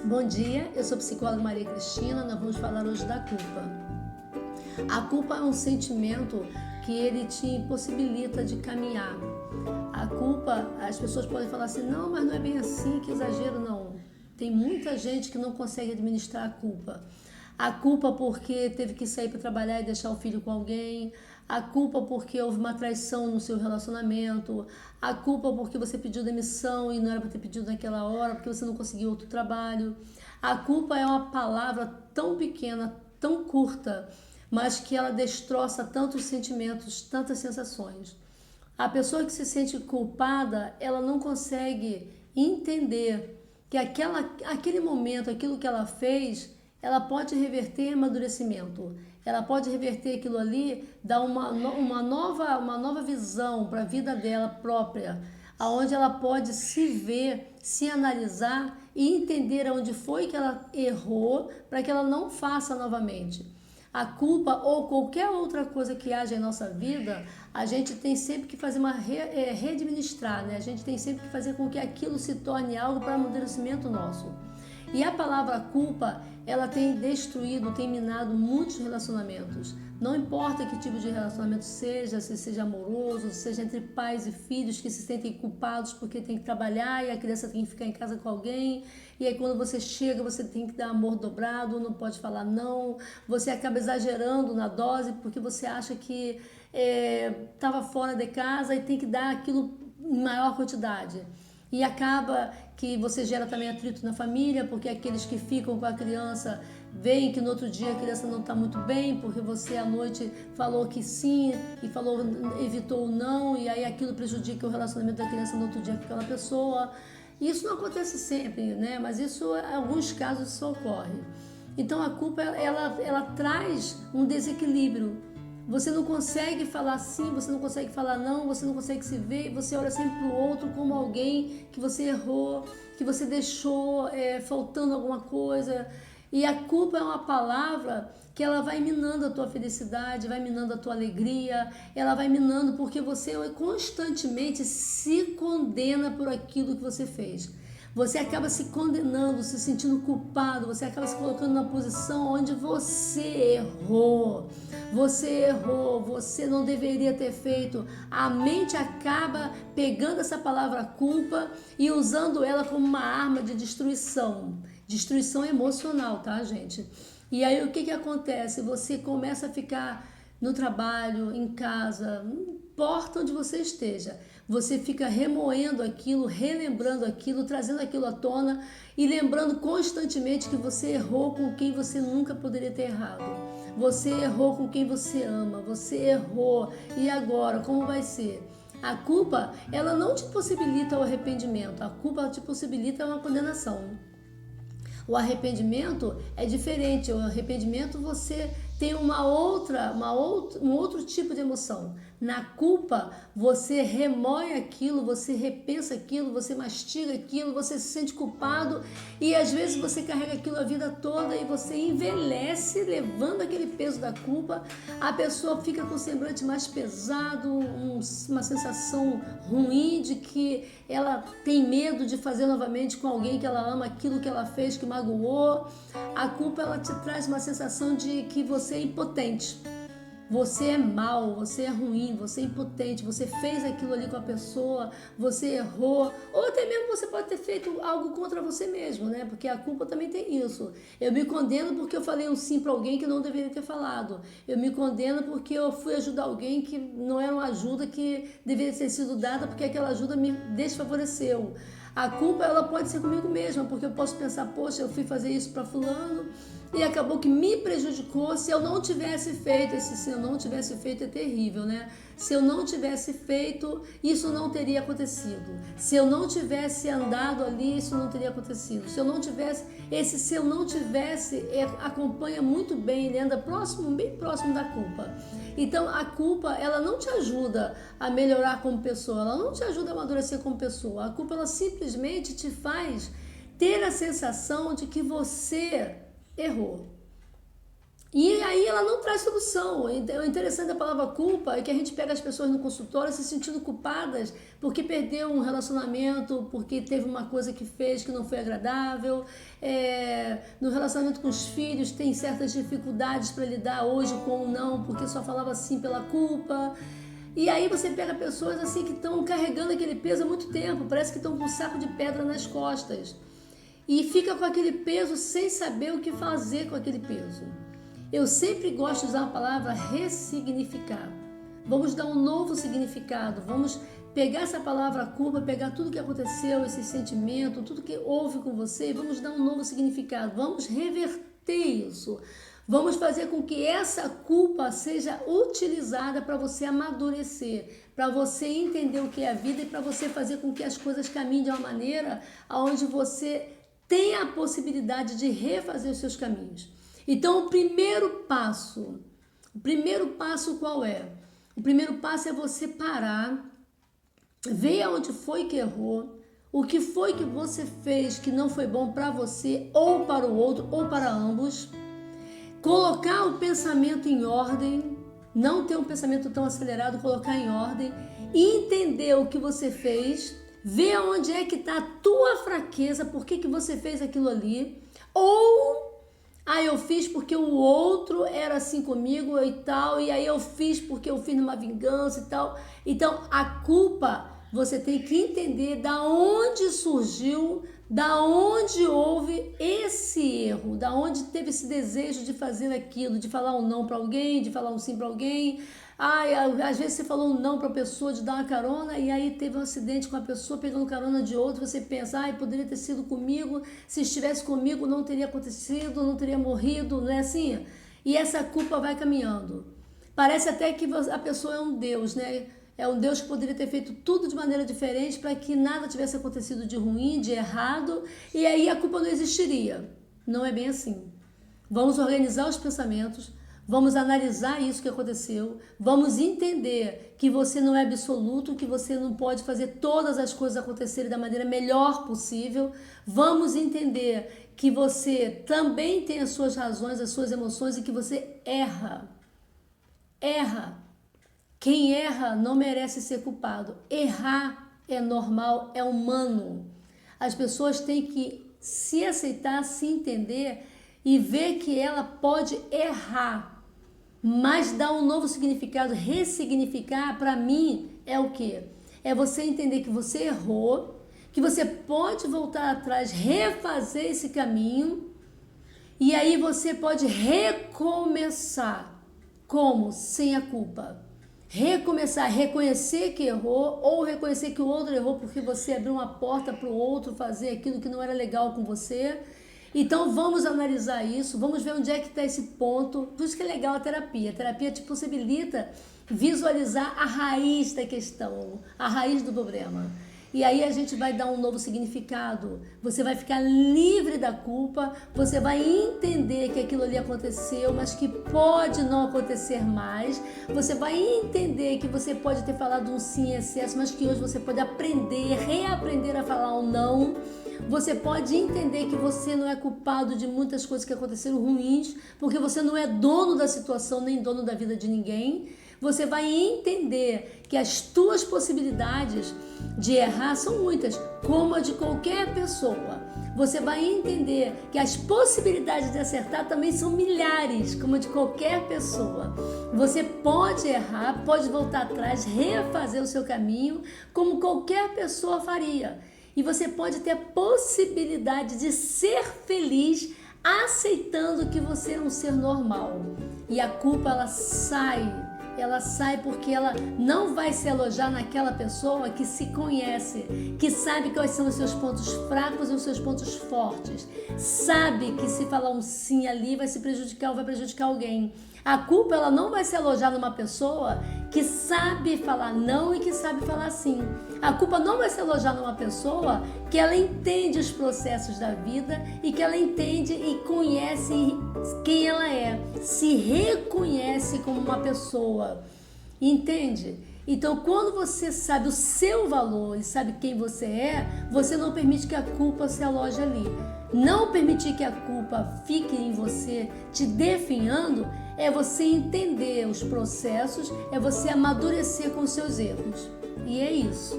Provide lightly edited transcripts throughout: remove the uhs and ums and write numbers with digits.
Bom dia, eu sou a psicóloga Maria Cristina. Nós vamos falar hoje da culpa. A culpa é um sentimento que ele te impossibilita de caminhar. A culpa, as pessoas podem falar assim, não, mas não é bem assim, que exagero, não. Tem muita gente que não consegue administrar a culpa. A culpa porque teve que sair para trabalhar e deixar o filho com alguém. A culpa porque houve uma traição no seu relacionamento. A culpa porque você pediu demissão e não era para ter pedido naquela hora, porque você não conseguiu outro trabalho. A culpa é uma palavra tão pequena, tão curta, mas que ela destroça tantos sentimentos, tantas sensações. A pessoa que se sente culpada, ela não consegue entender que aquele momento, aquilo que ela fez, ela pode reverter em amadurecimento. Ela pode reverter aquilo ali, dar uma nova visão para a vida dela própria, aonde ela pode se ver, se analisar e entender aonde foi que ela errou para que ela não faça novamente. A culpa ou qualquer outra coisa que haja em nossa vida, a gente tem sempre que fazer readministrar, né? A gente tem sempre que fazer com que aquilo se torne algo para amadurecimento nosso. E a palavra culpa, ela tem destruído, tem minado muitos relacionamentos. Não importa que tipo de relacionamento seja, se seja amoroso, se seja entre pais e filhos que se sentem culpados porque tem que trabalhar e a criança tem que ficar em casa com alguém. E aí quando você chega, você tem que dar amor dobrado, não pode falar não. Você acaba exagerando na dose porque você acha que estava fora de casa e tem que dar aquilo em maior quantidade. E acaba que você gera também atrito na família, porque aqueles que ficam com a criança veem que no outro dia a criança não está muito bem, porque você à noite falou que sim e evitou o não, e aí aquilo prejudica o relacionamento da criança no outro dia com aquela pessoa. Isso não acontece sempre, né? Mas isso, em alguns casos, isso ocorre. Então a culpa, ela traz um desequilíbrio. Você não consegue falar sim, você não consegue falar não, você não consegue se ver, você olha sempre para o outro como alguém que você errou, que você deixou faltando alguma coisa. E a culpa é uma palavra que ela vai minando a tua felicidade, vai minando a tua alegria, ela vai minando porque você constantemente se condena por aquilo que você fez. Você acaba se condenando, se sentindo culpado, você acaba se colocando na posição onde você errou. Você errou, você não deveria ter feito. A mente acaba pegando essa palavra culpa e usando ela como uma arma de destruição. Destruição emocional, tá, gente? E aí o que acontece? Você começa a ficar no trabalho, em casa, não importa onde você esteja. Você fica remoendo aquilo, relembrando aquilo, trazendo aquilo à tona e lembrando constantemente que você errou com quem você nunca poderia ter errado. Você errou com quem você ama, você errou. E agora, como vai ser? A culpa, ela não te possibilita o arrependimento, a culpa ela te possibilita uma condenação. O arrependimento é diferente. O arrependimento você tem um outro tipo de emoção. Na culpa, você remoe aquilo, você repensa aquilo, você mastiga aquilo, você se sente culpado e às vezes você carrega aquilo a vida toda e você envelhece levando aquele peso da culpa. A pessoa fica com o semblante mais pesado, uma sensação ruim de que ela tem medo de fazer novamente com alguém que ela ama aquilo que ela fez, que magoou. A culpa, ela te traz uma sensação de que você é impotente. Você é mau, você é ruim, você é impotente, você fez aquilo ali com a pessoa, você errou, ou até mesmo você pode ter feito algo contra você mesmo, né? Porque a culpa também tem isso. Eu me condeno porque eu falei um sim para alguém que não deveria ter falado. Eu me condeno porque eu fui ajudar alguém que não era uma ajuda que deveria ter sido dada porque aquela ajuda me desfavoreceu. A culpa, ela pode ser comigo mesma, porque eu posso pensar, poxa, eu fui fazer isso para fulano e acabou que me prejudicou. Se eu não tivesse feito, se eu não tivesse feito é terrível, né? Se eu não tivesse feito, isso não teria acontecido. Se eu não tivesse andado ali, isso não teria acontecido. Se eu não tivesse, acompanha muito bem, ele anda bem próximo da culpa. Então a culpa, ela não te ajuda a melhorar como pessoa, ela não te ajuda a amadurecer como pessoa. A culpa, ela simplesmente te faz ter a sensação de que você errou. E aí ela não traz solução. Então, o interessante da palavra culpa é que a gente pega as pessoas no consultório se sentindo culpadas porque perdeu um relacionamento, porque teve uma coisa que fez que não foi agradável. No relacionamento com os filhos tem certas dificuldades para lidar hoje com o não, porque só falava assim pela culpa. E aí você pega pessoas assim que estão carregando aquele peso há muito tempo, parece que estão com um saco de pedra nas costas. E fica com aquele peso sem saber o que fazer com aquele peso. Eu sempre gosto de usar a palavra ressignificar. Vamos dar um novo significado, vamos pegar essa palavra culpa, pegar tudo que aconteceu, esse sentimento, tudo que houve com você, e vamos dar um novo significado, vamos reverter isso. Vamos fazer com que essa culpa seja utilizada para você amadurecer, para você entender o que é a vida e para você fazer com que as coisas caminhem de uma maneira onde você tenha a possibilidade de refazer os seus caminhos. Então, o primeiro passo qual é? O primeiro passo é você parar, ver aonde foi que errou, o que foi que você fez que não foi bom para você, ou para o outro, ou para ambos. Colocar o pensamento em ordem, não ter um pensamento tão acelerado, colocar em ordem, entender o que você fez, ver onde é que está a tua fraqueza, por que você fez aquilo ali, ou eu fiz porque o outro era assim comigo e tal, e aí eu fiz porque eu fiz numa vingança e tal. Então, a culpa, você tem que entender da onde surgiu, da onde houve esse erro, da onde teve esse desejo de fazer aquilo, de falar um não para alguém, de falar um sim para alguém. Às vezes você falou um não para a pessoa de dar uma carona e aí teve um acidente com a pessoa pegando carona de outro, você pensa, poderia ter sido comigo, se estivesse comigo não teria acontecido, não teria morrido, não é assim? E essa culpa vai caminhando. Parece até que a pessoa é um Deus, né? É um Deus que poderia ter feito tudo de maneira diferente para que nada tivesse acontecido de ruim, de errado, e aí a culpa não existiria. Não é bem assim. Vamos organizar os pensamentos, vamos analisar isso que aconteceu, vamos entender que você não é absoluto, que você não pode fazer todas as coisas acontecerem da maneira melhor possível, vamos entender que você também tem as suas razões, as suas emoções e que você erra. Erra. Quem erra não merece ser culpado. Errar é normal, é humano. As pessoas têm que se aceitar, se entender e ver que ela pode errar, mas dar um novo significado, ressignificar, para mim, é o quê? É você entender que você errou, que você pode voltar atrás, refazer esse caminho, e aí você pode recomeçar. Como? Sem a culpa. Recomeçar, reconhecer que errou ou reconhecer que o outro errou porque você abriu uma porta para o outro fazer aquilo que não era legal com você. Então vamos analisar isso, vamos ver onde é que está esse ponto. Por isso que é legal a terapia. A terapia te possibilita visualizar a raiz da questão, a raiz do problema. E aí a gente vai dar um novo significado, você vai ficar livre da culpa, você vai entender que aquilo ali aconteceu, mas que pode não acontecer mais, você vai entender que você pode ter falado um sim em excesso, mas que hoje você pode aprender, reaprender a falar um não. Você pode entender que você não é culpado de muitas coisas que aconteceram ruins, porque você não é dono da situação, nem dono da vida de ninguém. Você vai entender que as tuas possibilidades de errar são muitas, como a de qualquer pessoa. Você vai entender que as possibilidades de acertar também são milhares, como a de qualquer pessoa. Você pode errar, pode voltar atrás, refazer o seu caminho, como qualquer pessoa faria. E você pode ter a possibilidade de ser feliz aceitando que você é um ser normal. E a culpa, ela sai porque ela não vai se alojar naquela pessoa que se conhece, que sabe quais são os seus pontos fracos e os seus pontos fortes, sabe que se falar um sim ali vai se prejudicar ou vai prejudicar alguém. A culpa, ela não vai se alojar numa pessoa que sabe falar não e que sabe falar sim. A culpa não vai se alojar numa pessoa que ela entende os processos da vida e que ela entende e conhece quem ela é, se reconhece como uma pessoa. Entende? Então, quando você sabe o seu valor e sabe quem você é, você não permite que a culpa se aloje ali. Não permitir que a culpa fique em você, te definhando, é você entender os processos, é você amadurecer com os seus erros. E é isso.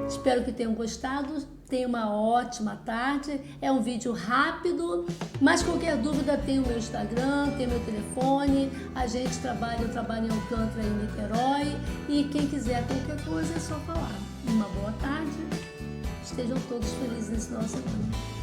Espero que tenham gostado. Tenha uma ótima tarde. É um vídeo rápido, mas qualquer dúvida tem o meu Instagram, tem o meu telefone. Eu trabalho em Alcântara, em Niterói. E quem quiser qualquer coisa é só falar. Uma boa tarde. Estejam todos felizes nesse nosso semana.